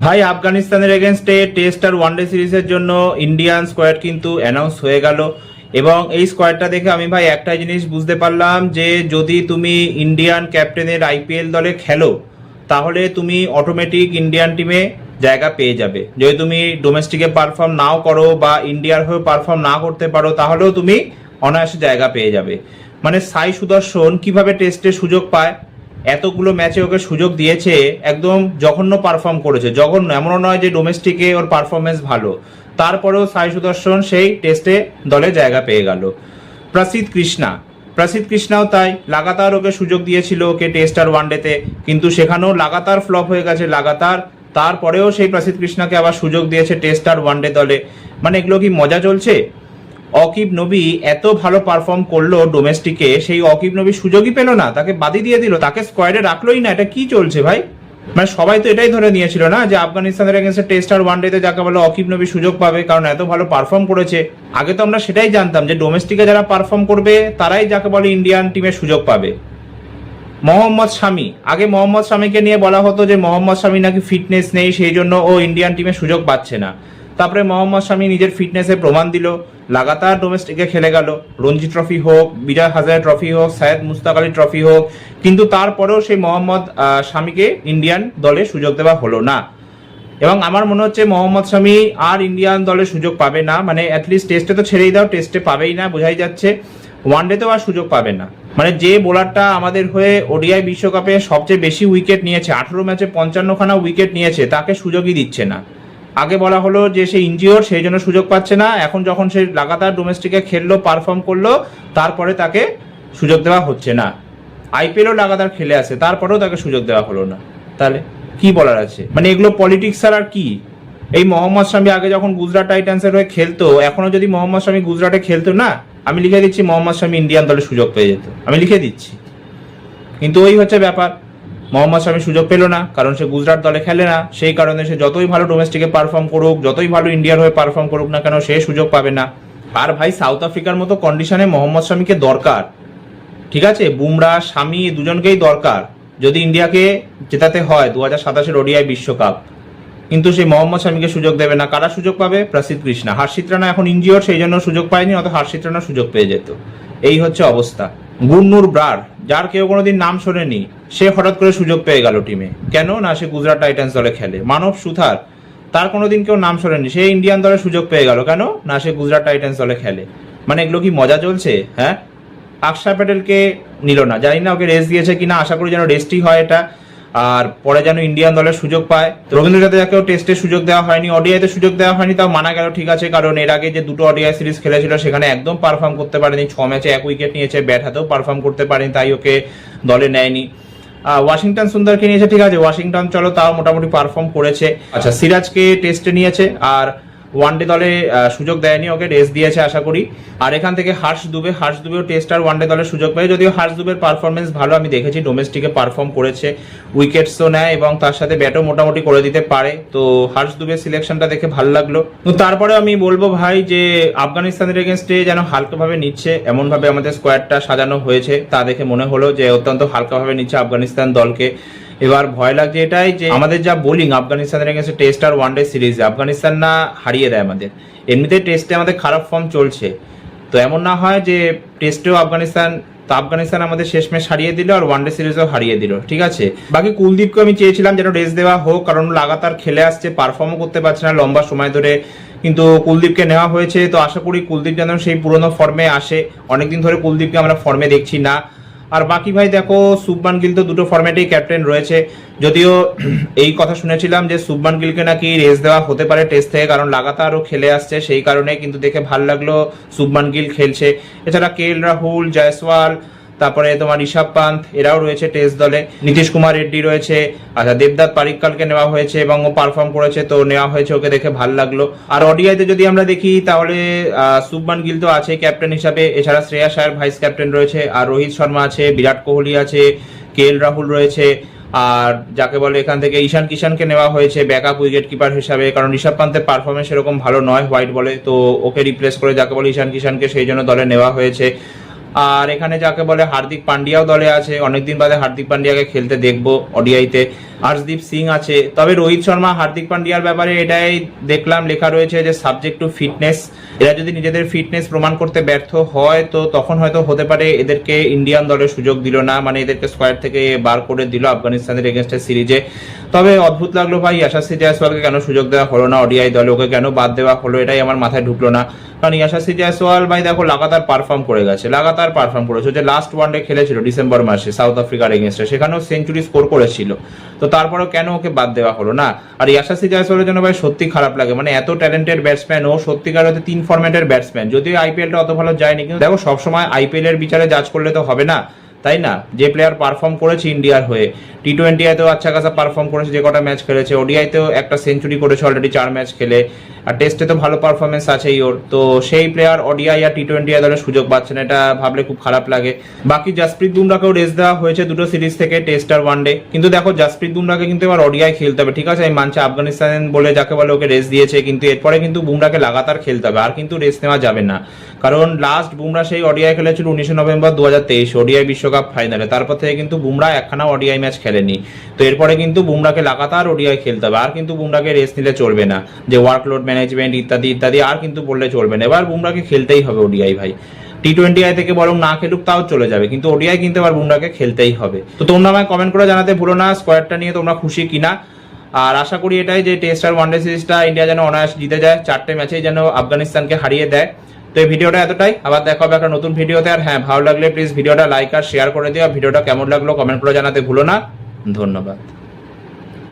ভাই আফগানিস্তানের এগেনস্টে টেস্ট আর ওয়ানডে সিরিজের জন্য ইন্ডিয়ান স্কোয়াড কিন্তু অ্যানাউন্স হয়ে গেল। এবং এই স্কোয়াডটা দেখে আমি ভাই একটাই জিনিস বুঝতে পারলাম যে যদি তুমি ইন্ডিয়ান ক্যাপ্টেনের আইপিএল দলে খেলো তাহলে তুমি অটোমেটিক ইন্ডিয়ান টিমে জায়গা পেয়ে যাবে। যদি তুমি ডোমেস্টিকে পারফর্ম নাও করো বা ইন্ডিয়ার হয়ে পারফর্ম না করতে পারো তাহলেও তুমি অনায়াসে জায়গা পেয়ে যাবে। মানে সাই সুদর্শন কিভাবে টেস্টে সুযোগ পায়, এতগুলো ম্যাচে ওকে সুযোগ দিয়েছে, একদম জঘন্য পারফর্ম করেছে। জঘন্য এমনও নয় যে ডোমেস্টিকে ওর পারফরমেন্স ভালো, তারপরেও সাই সুদর্শন সেই টেস্টে দলে জায়গা পেয়ে গেল। প্রসিদ্ধ কৃষ্ণাও তাই, লাগাতার ওকে সুযোগ দিয়েছিল ওকে টেস্ট আর ওয়ানডেতে, কিন্তু সেখানেও লাগাতার ফ্লপ হয়ে গেছে লাগাতার। তারপরেও সেই প্রসিদ্ধ কৃষ্ণাকে আবার সুযোগ দিয়েছে টেস্ট আর ওয়ানডে দলে। মানে এগুলো কি মজা চলছে? অকিব নবী এত ভালো পারফর্ম করলো ডোমেস্টিকে, সেই অকিব নবী সুযোগই পেল না, তাকে বাদই দিয়ে দিল, তাকে স্কোয়াডে রাখলোই না। এটা কি চলছে ভাই? মানে সবাই তো এটাই ধরে নিয়েছিল না যে আফগানিস্তানের এগেন্সে টেস্ট আর ওয়ানডেতে যাকে বলে অকিব নবী সুযোগ পাবে, কারণ এত ভালো পারফর্ম করেছে। আগে তো আমরা সেটাই জানতাম যে ডোমেস্টিকে যারা পারফর্ম করবে তারাই যাকে বলে ইন্ডিয়ান টিমে সুযোগ পাবে। মোহাম্মদ শামি, আগে মোহাম্মদ শামিকে নিয়ে বলা হতো যে মোহাম্মদ শামি নাকি ফিটনেস নেই, সেই জন্য ও ইন্ডিয়ান টিমে সুযোগ পাচ্ছে না। তারপরে মোহাম্মদ শামি নিজের ফিটনেসের প্রমাণ দিল, লাগাতার ডোমেস্টিকে খেলে গেল, রঞ্জি ট্রফি হোক, বিজয় হাজারে ট্রফি হোক, সায়েদ মুস্তাক আলী ট্রফি হোক, কিন্তু তারপরেও সেই মোহাম্মদ শামিকে ইন্ডিয়ান দলে সুযোগ দেওয়া হলো না। এবং আমার মনে হচ্ছে মোহাম্মদ শামি আর ইন্ডিয়ান দলে সুযোগ পাবে না। মানে অ্যাটলিস্ট টেস্টে তো ছেড়েই দাও, টেস্টে পাবেই না বোঝাই যাচ্ছে, ওয়ানডেতেও আর সুযোগ পাবে না। মানে যে বোলারটা আমাদের হয়ে ওডিআই বিশ্বকাপে সবচেয়ে বেশি উইকেট নিয়েছে, 18 ম্যাচে 55খানা উইকেট নিয়েছে, তাকে সুযোগই দিচ্ছে না। আগে বলা হলো যে সে ইনজিওর, সেই জন্য সুযোগ পাচ্ছে না। এখন যখন সে লাগাতার ডোমেস্টিকে খেললো, পারফর্ম করলো, তারপরে তাকে সুযোগ দেওয়া হচ্ছে না। আইপিএলও লাগাতার খেলে আসে, তারপরেও তাকে সুযোগ দেওয়া হলো না। তাহলে কি বলার আছে? মানে এগুলো পলিটিক্স আর কি? এই মোহাম্মদ শামি আগে যখন গুজরাট টাইটান্সের হয়ে খেলতো, এখনো যদি মোহাম্মদ শামি গুজরাটে খেলতো না, আমি লিখে দিচ্ছি মোহাম্মদ শামি ইন্ডিয়ান দলে সুযোগ পেয়ে যেত, আমি লিখে দিচ্ছি। কিন্তু ওই হচ্ছে ব্যাপার, মোহাম্মদ শামি সুযোগ পেল না, কারণ সে গুজরাট দলে খেলে না। সেই কারণে সে যতই ভালো ডোমেস্টিকে পারফর্ম করুক, যতই ভালো ইন্ডিয়ার হয়ে পারফর্ম করুক না কেন, সে সুযোগ পাবে না। আর ভাই সাউথ আফ্রিকার মতো কন্ডিশনে মোহাম্মদ শামিকে দরকার, ঠিক আছে? বুমরা, শামি দুজনকেই দরকার যদি ইন্ডিয়াকে জেতাতে হয় 2027 ওডিআই বিশ্বকাপ। কিন্তু সেই মোহাম্মদ শামিকে সুযোগ দেবে না। কারা সুযোগ পাবে? প্রসিদ্ধ কৃষ্ণা। হর্ষিত রানা এখন ইনজিওর, সেই জন্য সুযোগ পায়নি, অত হর্ষিত রানা সুযোগ পেয়ে যেত। এই হচ্ছে অবস্থা। গুরনুর ব্রার, যার কেউ কোনোদিন নাম শোনেনি, সে হঠাৎ করে সুযোগ পেয়ে গেল টিমে। কেন না? সে গুজরাট টাইটান্স দলে খেলে। মানব সুথার, তার কোনোদিন কেউ নাম শোনেনি, সে ইন্ডিয়ান দলে সুযোগ পেয়ে গেল। কেন না? সে গুজরাট টাইটান্স দলে খেলে। মানে এগুলো কি মজা চলছে? হ্যাঁ, আকশা প্যাটেলকে নিল না, জানি না ওকে রেস্ট দিয়েছে কিনা, আশা করি যেন রেস্টই হয় এটা, আর পরে যেন ইন্ডিয়ান দলের সুযোগ পায়। রবীন্দ্র জাদেজাকেও টেস্টে সুযোগ দেওয়া হয়নি, ওডিআইতে সুযোগ দেওয়া হয়নি, তাও মানা গেল, ঠিক আছে, কারণ এর আগে যে দুটো ওডিআই সিরিজ খেলেছিল সেখানে একদম পারফর্ম করতে পারেনি, 6 ম্যাচে 1 উইকেট নিয়েছে, ব্যাট হাতেও পারফর্ম করতে পারেনি, তাই ওকে দলে নেয়নি। ওয়াশিংটন সুন্দরকে নিয়েছে, ঠিক আছে, ওয়াশিংটন চলো তাও মোটামুটি পারফর্ম করেছে। আচ্ছা, সিরাজকে টেস্টে নিয়েছে আর ওয়ানডে দলে সুযোগ দেয়নি, ওকে রেস্ট দিয়েছে আশা করি। আর এখান থেকে হর্ষ দুবেও টেস্ট আর ওয়ানডে দলে সুযোগ পায়, যদিও হর্ষ দুবের পারফরমেন্স ভালো, আমি দেখেছি ডোমেস্টিকে পারফর্ম করেছে, উইকেটসও নেয় এবং তার সাথে ব্যাটও মোটামুটি করে দিতে পারে। তো হর্ষ দুবের সিলেকশনটা দেখে ভালো লাগলো। তো তারপরে আমি বলবো ভাই যে আফগানিস্তানের এগেনস্টে যেন হালকাভাবে নিচ্ছে, এমনভাবে আমাদের স্কোয়াডটা সাজানো হয়েছে, তা দেখে মনে হলো যে অত্যন্ত হালকাভাবে নিচ্ছে আফগানিস্তান দলকে। এবার ভয় লাগছে এটাই যে আমাদের যা বোলিং আফগানিস্তানের কাছে টেস্ট আর ওয়ানডে সিরিজে আফগানিস্তান না হারিয়ে দেয় আমাদের। এমনিতে টেস্টে আমাদের খারাপ ফর্ম চলছে, তো এমন না হয় যে টেস্টেও আফগানিস্তান আমাদের শেষ ম্যাচ হারিয়ে দিল আর ওয়ানডে সিরিজও হারিয়ে দিল, ঠিক আছে। বাকি কুলদীপকে আমি চেয়েছিলাম যেন রেস্ট দেওয়া হোক, কারণ লাগাতার খেলে আসছে, পারফর্মও করতে পারছে না লম্বা সময় ধরে, কিন্তু কুলদীপকে নেওয়া হয়েছে। তো আশা করি কুলদীপ যেন সেই পুরনো ফর্মে আসে, অনেকদিন ধরে কুলদীপকে আমরা ফর্মে দেখছি না। আর বাকি ভাই দেখো, শুভমান গিল তো দুটো ফরম্যাটেই ক্যাপ্টেন রয়েছে, যদিও এই কথা শুনেছিলাম যে শুভমান গিলকে নাকি রেস্ট দেওয়া হতে পারে টেস্ট থেকে, কারণ লাগাতারও খেলে আসছে, সেই কারণে কিন্তু দেখে ভালো লাগলো শুভমান গিল খেলছে। এছাড়া কেএল রাহুল, জয়সওয়াল, তারপরে তোমার ঋষভ পান্থ, এরাও রয়েছে টেস্ট দলে। নীতিশ কুমার রেড্ডি রয়েছে। আচ্ছা, দেবদত্ত পারিক্কালকে নেওয়া হয়েছে এবং ও পারফর্ম করেছে, তো নেওয়া হয়েছে, ওকে দেখে ভালো লাগলো। আর ওডিআইতে যদি আমরা দেখি তাহলে শুভমান গিল তো আছে ক্যাপ্টেন হিসাবে, এছাড়া শ্রেয়াস আয়ার ভাইস ক্যাপ্টেন রয়েছে, আর রোহিত শর্মা আছে, বিরাট কোহলি আছে, কেএল রাহুল রয়েছে, আর যাকে বলে এখান থেকে ঈশান কিষানকে নেওয়া হয়েছে ব্যাকআপ উইকেট কিপার হিসাবে, কারণ ঋষভ পান্তের পারফরমেন্স সেরকম ভালো নয় হোয়াইট বলে, তো ওকে রিপ্লেস করে যাকে বলে ঈশান কিষানকে সেই জন্য দলে নেওয়া হয়েছে। আর এখানে যাকে বলে হার্দিক পান্ডিয়াও দলে আছে, অনেকদিন বাদে হার্দিক পান্ডিয়াকে খেলতে দেখবো ওডিআইতে। আর্শদীপ সিং আছে। তবে রোহিত শর্মা হার্দিক পান্ডিয়ার ব্যাপারে এটাই দেখলাম লেখা রয়েছে যে সাবজেক্ট টু ফিটনেস, এরা যদি নিজেদের ফিটনেস প্রমাণ করতে ব্যর্থ হয় তো তখন হয়তো হতে পারে এদেরকে ইন্ডিয়ান দলে সুযোগ দিল না, মানে এদেরকে স্কোয়াড থেকে বার করে দিল আফগানিস্তানের এগেনস্টের সিরিজে। তবে অদ্ভুত লাগলো ভাই ইয়াশাসি জয়সওয়ালকে কেন সুযোগ দেওয়া হলো না ওডিআই দলে, ওকে কেন বাদ দেওয়া হলো এটাই আমার মাথায় ঢুকলো না। কারণ ইয়াশাসি জয়সওয়াল ভাই দেখো লাগাতার পারফর্ম করে গেছে, লাগাতার পারফর্ম করেছে। যে লাস্ট ওয়ানডে খেলেছিল ডিসেম্বর মাসে সাউথ আফ্রিকার এগেনস্টে, সেখানেও সেঞ্চুরি স্কোর করেছিল। তো তারপরেও কেন ওকে বাদ দেওয়া হলো না? আর ইয়াশাসি জয়সওয়ালের জন্য ভাই সত্যি খারাপ লাগে, মানে এত ট্যালেন্টেড ব্যাটসম্যান ও, সত্যিকার হতে 3 ফরম্যাটের ব্যাটসম্যান, যদিও আইপিএলটা অত ভালো যায়নি, কিন্তু দেখো সবসময় আইপিএল এর বিচারে জাজ করলে তো হবে না, তাই না? যে প্লেয়ার পারফর্ম করেছে ইন্ডিয়ার হয়ে, টি-20 আচ্ছা খাসা পারফর্ম করেছে, যে কটা ম্যাচ খেলেছে, ওডিআইতেও একটা সেঞ্চুরি করেছে অলরেডি 4 ম্যাচ খেলে, আর টেস্টে তো ভালো পারফরমেন্স আছেই ওর। তো সেই প্লেয়ার ওডিআই আর টি-20 দলে সুযোগ পাচ্ছে না, এটা ভাবলে খুব খারাপ লাগে। বাকি জাসপ্রীত বুমরাকেও রেস্ট দেওয়া হয়েছে দুটো সিরিজ থেকে, টেস্ট আর ওয়ানডে। কিন্তু দেখো জাসপ্রীত বুমরাকে কিন্তু এবার ওডিআই খেলতে হবে, ঠিক আছে? আমি মানছি আফগানিস্তান বলে যাকে বলে ওকে রেস্ট দিয়েছে, কিন্তু এরপরে কিন্তু বুমরাকে লাগাতার খেলতে হবে, আর কিন্তু রেস্ট নেওয়া যাবে না। কারণ লাস্ট বুমরা সেই ওডিআই খেলেছিল 19 নভেম্বর 2023 ওডিআই বিশ্বকাপ ফাইনালে, তারপর থেকে কিন্তু বুমরা একখানা ওডিআই ম্যাচ খেলেনি। তো এরপরে কিন্তু বুমরাকে লাগাতার ওডিআই খেলতে হবে, আর কিন্তু বুমরাকে রেস্ট নিলে চলবে না, যে ওয়ার্কলোড ম্যানেজমেন্ট ইত্যাদি ইত্যাদি আর কিন্তু বললে চলবে না। এবার বুমরাকে খেলতেই হবে ওডিআই ভাই, টি-20 থেকে বরং না খেলুক তাও চলে যাবে, কিন্তু ওডিআই কিন্তু আবার বুমরাকে খেলতেই হবে। তো তোমরা আমায় কমেন্ট করে জানাতে ভুলো না স্কোয়াডটা নিয়ে তোমরা খুশি কিনা। আর আশা করি এটাই যে টেস্ট আর ওয়ানডে সিরিজটা ইন্ডিয়া যেন অনায়াস জিতে যায়, 4টে ম্যাচেই যেন আফগানিস্তানকে হারিয়ে দেয়। তো এই ভিডিওটা এতটাই, আবার দেখা হবে একটা নতুন ভিডিওতে। আর হ্যাঁ, ভালো লাগলে প্লিজ ভিডিওটা লাইক আর শেয়ার করে দিও। ভিডিওটা কেমন লাগলো কমেন্ট করে জানাতে ভুলো না। ধন্যবাদ।